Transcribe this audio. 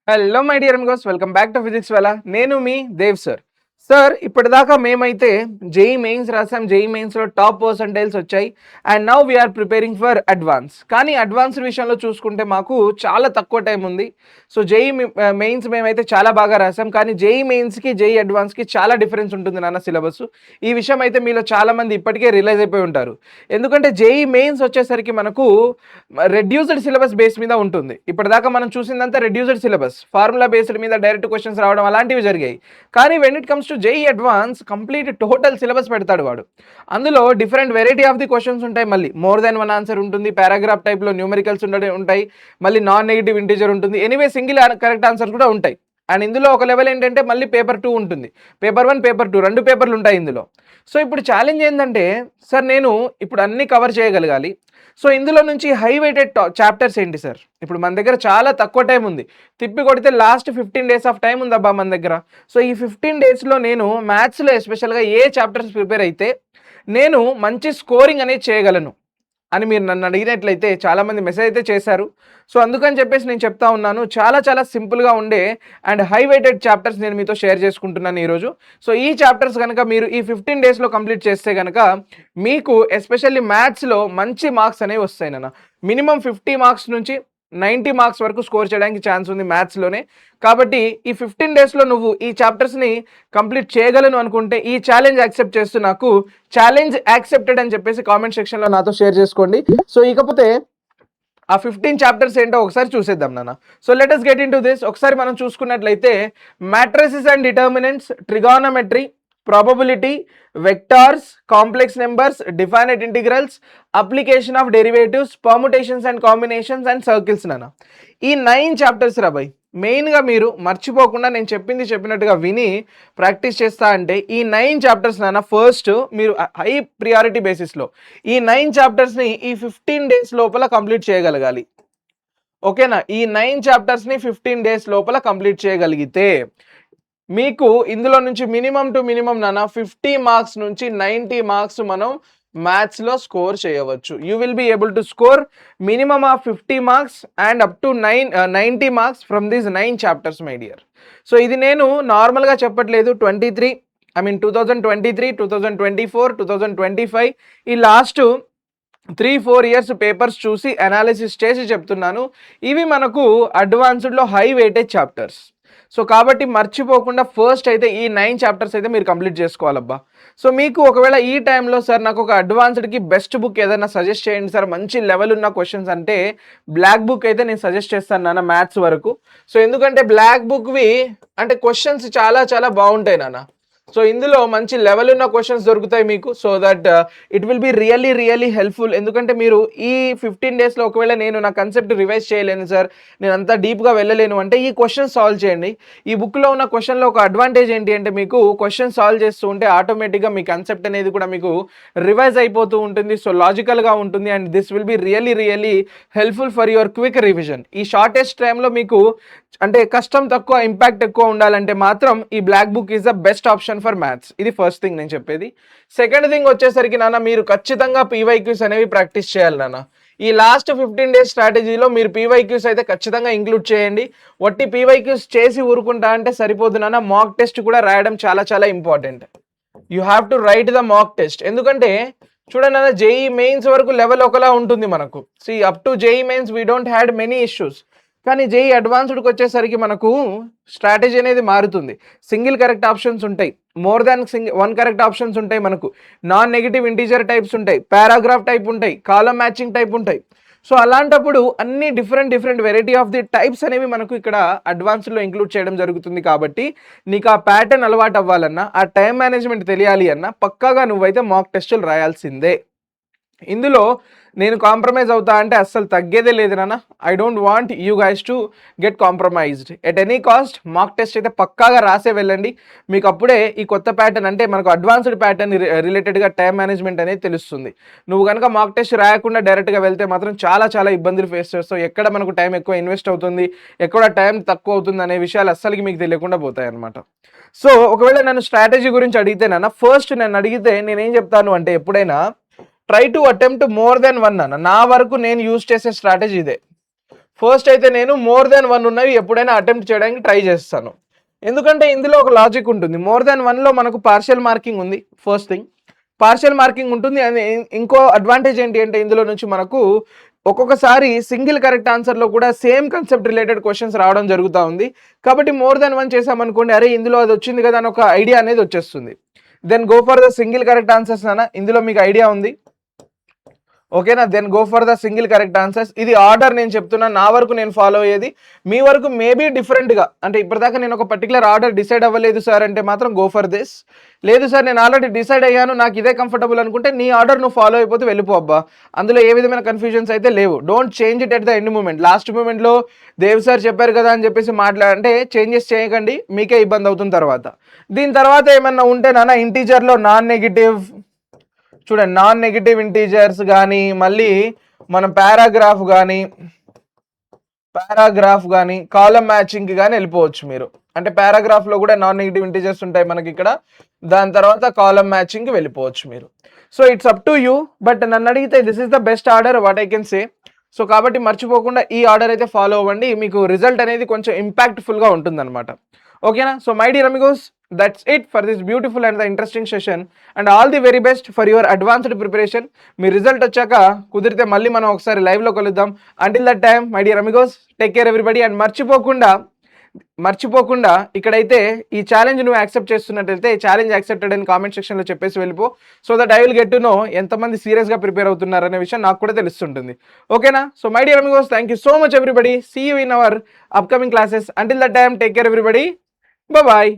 Hello my dear amigos, welcome back to Physics Wallah. నేను మీ Dev sir. ఇప్పటిదాకా మేమైతే జేఈ మెయిన్స్ రాసాం. జేఈ మెయిన్స్లో టాప్ పర్సంటైల్స్ వచ్చాయి. And now we are preparing for advance. కానీ అడ్వాన్స్ విషయంలో చూసుకుంటే మాకు చాలా తక్కువ టైం ఉంది. సో జేఈ మెయిన్స్ మేమైతే చాలా బాగా రాసాం. కానీ జేఈ మెయిన్స్కి జేఈ అడ్వాన్స్కి చాలా డిఫరెన్స్ ఉంటుంది నాన్న సిలబస్. ఈ విషయం అయితే మీలో చాలామంది ఇప్పటికే రియలైజ్ అయిపోయి ఉంటారు. ఎందుకంటే జేఈ మెయిన్స్ వచ్చేసరికి మనకు రెడ్యూస్డ్ సిలబస్ బేస్ మీద ఉంటుంది. ఇప్పటిదాకా మనం చూసిందంతా రెడ్యూస్డ్ సిలబస్, ఫార్ములా బేస్డ్ మీద డైరెక్ట్ క్వశ్చన్స్ రావడం అలాంటివి జరిగాయి. కానీ when it comes to JEE advance complete total syllabus పెడతాడు వాడు. అందులో different variety of the questions ఉంటాయి. మళ్ళీ మోర్ దెన్ వన్ ఆన్సర్ ఉంటుంది. పారాగ్రాఫ్ టైప్లో న్యూమరికల్స్ ఉంటాయి. మళ్ళీ నాన్ నెగిటివ్ ఇంటీజర్ ఉంటుంది. ఎనీవే సింగిల్ కరెక్ట్ ఆన్సర్ కూడా ఉంటాయి. అండ్ ఇందులో ఒక లెవెల్ ఏంటంటే మళ్ళీ పేపర్ 2 ఉంటుంది. పేపర్ 1, పేపర్ 2 2 పేపర్లు ఉంటాయి ఇందులో. సో ఇప్పుడు ఛాలెంజ్ ఏంటంటే, సార్ నేను ఇప్పుడు అన్నీ కవర్ చేయగలగాలి. సో ఇందులో నుంచి హై వెయిటెడ్ చాప్టర్స్ ఏంటి సార్? ఇప్పుడు మన దగ్గర చాలా తక్కువ టైం ఉంది. తిప్పి కొడితే లాస్ట్ 15 డేస్ ఆఫ్ టైం ఉందబ్బా మన దగ్గర. సో ఈ 15 డేస్లో నేను మ్యాథ్స్లో ఎస్పెషల్గా ఏ చాప్టర్స్ ప్రిపేర్ అయితే నేను మంచి స్కోరింగ్ అనేది చేయగలను అని మీరు నన్ను అడిగినట్లయితే చాలామంది మెసేజ్ అయితే చేశారు. సో అందుకని చెప్పేసి నేను చెప్తా ఉన్నాను, చాలా చాలా సింపుల్గా ఉండే అండ్ హై వెయిటెడ్ చాప్టర్స్ నేను మీతో షేర్ చేసుకుంటున్నాను ఈరోజు. సో ఈ చాప్టర్స్ కనుక మీరు ఈ 15 డేస్లో కంప్లీట్ చేస్తే కనుక మీకు ఎస్పెషల్లీ మ్యాథ్స్లో మంచి మార్క్స్ అనేవి వస్తాయి నాన్న. మినిమం 50 మార్క్స్ నుంచి 90 మార్క్స్ వరకు స్కోర్ చేయడానికి ఛాన్స్ ఉంది మ్యాథ్స్లోనే. కాబట్టి ఈ 15 డేస్లో నువ్వు ఈ చాప్టర్స్ని కంప్లీట్ చేయగలను అనుకుంటే ఈ ఛాలెంజ్ యాక్సెప్ట్ చేస్తూ నాకు ఛాలెంజ్ యాక్సెప్టెడ్ అని చెప్పేసి కామెంట్ సెక్షన్లో నాతో షేర్ చేసుకోండి. సో ఇకపోతే ఆ 15 చాప్టర్స్ ఏంటో ఒకసారి చూసేద్దాం నాన్న. So let us get into this. ఒకసారి మనం చూసుకున్నట్లయితే matrices and determinants, trigonometry, probability, vectors, complex numbers, definite integrals, application of derivatives, permutations and combinations and circles నాన్న. ఈ 9 చాప్టర్స్ రాబాయ్. మెయిన్గా మీరు మర్చిపోకుండా నేను చెప్పినట్టుగా విని ప్రాక్టీస్ చేస్తా అంటే ఈ 9 చాప్టర్స్ నాన్న ఫస్ట్ మీరు హై ప్రియారిటీ బేసిస్లో ఈ 9 చాప్టర్స్ని ఈ 15 డేస్ లోపల కంప్లీట్ చేయగలగాలి. ఓకేనా? ఈ 9 చాప్టర్స్ని 15 డేస్ లోపల కంప్లీట్ చేయగలిగితే మీకు ఇందులో నుంచి మినిమం టు మినిమం నాన్న 50 మార్క్స్ నుంచి 90 మార్క్స్ మనం మ్యాథ్స్లో స్కోర్ చేయవచ్చు. You will be able to score minimum of 50 marks and up to 90 marks from these 9 chapters my dear. So ఇది నేను నార్మల్గా చెప్పట్లేదు. 2023, 2024, 2025 ఈ లాస్ట్ 3-4 ఇయర్స్ పేపర్స్ చూసి అనాలిసిస్ చేసి చెప్తున్నాను. ఇవి మనకు అడ్వాన్స్డ్లో హై వెయిటేజ్ చాప్టర్స్. సో కాబట్టి మర్చిపోకుండా ఫస్ట్ అయితే ఈ 9 చాప్టర్స్ అయితే మీరు కంప్లీట్ చేసుకోవాలబ్బా. సో మీకు ఒకవేళ ఈ టైంలో సార్ నాకు ఒక అడ్వాన్స్డ్కి బెస్ట్ బుక్ ఏదైనా సజెస్ట్ చేయండి సార్, మంచి లెవెల్ ఉన్న క్వశ్చన్స్ అంటే బ్లాక్ బుక్ అయితే నేను సజెస్ట్ చేస్తాను నాన్న మ్యాథ్స్ వరకు. సో ఎందుకంటే బ్లాక్ బుక్వి అంటే క్వశ్చన్స్ చాలా చాలా బాగుంటాయి నాన్న. సో ఇందులో మంచి లెవెల్ ఉన్న క్వశ్చన్స్ దొరుకుతాయి మీకు. So that it will be really helpful. ఎందుకంటే మీరు ఈ 15 డేస్లో ఒకవేళ నేను నా కన్సెప్ట్ రివైజ్ చేయలేను సార్, నేను అంతా డీప్గా వెళ్ళలేను అంటే ఈ క్వశ్చన్ సాల్వ్ చేయండి. ఈ బుక్లో ఉన్న క్వశ్చన్లో ఒక అడ్వాంటేజ్ ఏంటి అంటే మీకు క్వశ్చన్ సాల్వ్ చేస్తూ ఉంటే ఆటోమేటిక్గా మీ కన్సెప్ట్ అనేది కూడా మీకు రివైజ్ అయిపోతూ ఉంటుంది. సో లాజికల్గా ఉంటుంది and this will be really helpful for your quick revision. ఈ షార్టెస్ట్ టైంలో మీకు అంటే కష్టం తక్కువ, ఇంపాక్ట్ ఎక్కువ ఉండాలంటే మాత్రం ఈ black book is the best option for maths. ఇది ఫస్ట్ థింగ్ నేను చెప్పేది. సెకండ్ థింగ్ వచ్చేసరికి నాన్న, మీరు ఖచ్చితంగా పీవైక్యూస్ అనేవి ప్రాక్టీస్ చేయాలి నాన్న. ఈ లాస్ట్ 15 డేస్ స్ట్రాటజీలో మీరు పీవైక్యూస్ అయితే ఖచ్చితంగా ఇంక్లూడ్ చేయండి. వట్టి పీవైక్యూస్ చేసి ఊరుకుంటా అంటే సరిపోదు నాన్న, మాక్ టెస్ట్ కూడా రాయడం చాలా చాలా important. You have to right the mock test. ఎందుకంటే చూడండి అన్న, జేఈ మెయిన్స్ వరకు లెవెల్ ఒకలా ఉంటుంది మనకు. Up to JEE mains we don't had many issues. కానీ జేఈ అడ్వాన్స్డ్కి వచ్చేసరికి మనకు స్ట్రాటజీ అనేది మారుతుంది. సింగిల్ కరెక్ట్ ఆప్షన్స్ ఉంటాయి, more than one correct options ఉంటాయి, మనకు నాన్ నెగిటివ్ ఇంటీజర్ టైప్స్ ఉంటాయి, పారాగ్రాఫ్ టైప్ ఉంటాయి, కాలం మ్యాచింగ్ టైప్ ఉంటాయి. సో అలాంటప్పుడు అన్ని different variety of the types అనేవి మనకు ఇక్కడ అడ్వాన్స్డ్లో ఇంక్లూడ్ చేయడం జరుగుతుంది. కాబట్టి నీకు ఆ ప్యాటర్న్ అలవాటు అవ్వాలన్నా, ఆ టైం మేనేజ్మెంట్ తెలియాలి అన్నా పక్కాగా నువ్వైతే మాక్ టెస్టులు రాయాల్సిందే. ఇందులో నేను కాంప్రమైజ్ అవుతా అంటే అస్సలు తగ్గేదే లేదు నాన్న. I don't want you guys to get compromised at any cost. Mock test అయితే పక్కాగా రాసే వెళ్ళండి. మీకు అప్పుడే ఈ కొత్త ప్యాటర్న్ అంటే మనకు అడ్వాన్స్డ్ ప్యాటర్న్ రిలేటెడ్గా టైం మేనేజ్మెంట్ అనేది తెలుస్తుంది. నువ్వు కనుక మాక్ టెస్ట్ రాయకుండా డైరెక్ట్గా వెళ్తే మాత్రం చాలా చాలా ఇబ్బందులు ఫేస్ చేస్తావు. ఎక్కడ మనకు టైం ఎక్కువ ఇన్వెస్ట్ అవుతుంది, ఎక్కడ టైం తక్కువ అవుతుంది అనే విషయాలు అస్సలకి మీకు తెలియకుండా పోతాయి అనమాట. సో ఒకవేళ నన్ను స్ట్రాటజీ గురించి అడిగితే నాన్న, ఫస్ట్ నన్ను అడిగితే నేనేం చెప్తాను అంటే ఎప్పుడైనా try to attempt more than 1 అన్న. నా వరకు నేను యూజ్ చేసే స్ట్రాటజీ ఇదే. ఫస్ట్ అయితే నేను మోర్ దాన్ 1 ఉన్నవి ఎప్పుడైనా అటెంప్ట్ చేయడానికి ట్రై చేస్తాను. ఎందుకంటే ఇందులో ఒక లాజిక్ ఉంటుంది. మోర్ దాన్ 1లో మనకు పార్షియల్ మార్కింగ్ ఉంది ఫస్ట్ థింగ్. పార్షియల్ మార్కింగ్ ఉంటుంది. అండ్ ఇంకో అడ్వాంటేజ్ ఏంటి అంటే ఇందులో నుంచి మనకు ఒక్కొక్కసారి సింగిల్ కరెక్ట్ ఆన్సర్‌లో కూడా సేమ్ కాన్సెప్ట్ రిలేటెడ్ క్వెషన్స్ రావడం జరుగుతా ఉంది. కాబట్టి మోర్ దాన్ 1 చేసామనుకోండి, అరే ఇందులో అది వచ్చింది కదా అని ఒక ఐడియా అనేది వచ్చేస్తుంది. Then go for the single correct answers నాన్న. ఇందులో మీకు ఐడియా ఉంది. ఓకేనా? Then go for the single correct answers. ఇది ఆర్డర్ నేను చెప్తున్నాను. నా వరకు నేను ఫాలో అయ్యేది. మీ వరకు మేబీ డిఫరెంట్‌గా, అంటే ఇప్పటిదాకా నేను ఒక పర్టిక్యులర్ ఆర్డర్ డిసైడ్ అవ్వలేదు సార్ అంటే మాత్రం గో ఫర్ దిస్. లేదు సార్ నేను ఆల్రెడీ డిసైడ్ అయ్యాను, నాకు ఇదే కంఫర్టబుల్ అనుకుంటే నీ ఆర్డర్ నువ్వు ఫాలో అయిపోతే వెళ్ళిపో అబ్బా. అందులో ఏ విధమైన కన్ఫ్యూజన్స్ అయితే లేవు. Don't change it at the end moment. Last మూమెంట్‌లో దేవ్ సార్ చెప్పారు కదా అని చెప్పేసి అంటే చేంజెస్ చేయకండి, మీకే ఇబ్బంది అవుతుంది తర్వాత. దీని తర్వాత ఏమన్నా ఉంటే నాన్న ఇంటీజర్‌లో నాన్ నెగెటివ్ చూడండి, నాన్ నెగటివ్ ఇంటీజర్స్ కానీ, మళ్ళీ మనం పారాగ్రాఫ్ కానీ కాలం మ్యాచింగ్కి కానీ వెళ్ళిపోవచ్చు మీరు. అంటే పారాగ్రాఫ్లో కూడా నాన్ నెగటివ్ ఇంటీజర్స్ ఉంటాయి మనకి ఇక్కడ. దాని తర్వాత కాలం మ్యాచింగ్కి వెళ్ళిపోవచ్చు మీరు. So it's up to you. But నన్ను అడిగితే this is the best order what I can say. So కాబట్టి మర్చిపోకుండా ఈ ఆర్డర్ అయితే ఫాలో అవ్వండి. మీకు రిజల్ట్ అనేది కొంచెం ఇంపాక్ట్ఫుల్గా ఉంటుందన్నమాట. ఓకేనా? So my dear Amigos, that's it for this beautiful and the interesting session, and all the very best for your advanced preparation. Me result వచ్చాక కుదిరితే మళ్ళీ మనం ఒకసారి లైవ్లో కలుద్దాం. Until that time my dear Amigos, take care everybody. And మర్చిపోకుండా ఇక్కడైతే ఈ ఛాలెంజ్ నువ్వు యాక్సెప్ట్ చేస్తున్నట్టయితే ఛాలెంజ్ యాక్సెప్టెడ్ అని కామెంట్ సెక్షన్లో చెప్పేసి వెళ్ళిపో. So that I will get to know ఎంతమంది సీరియస్గా ప్రిపేర్ అవుతున్నారు అనే విషయం నాకు కూడా తెలుస్తుంటుంది. ఓకేనా? So my dear amigos, thank you so much everybody. See you in our upcoming classes. Until that time take care everybody. Bye.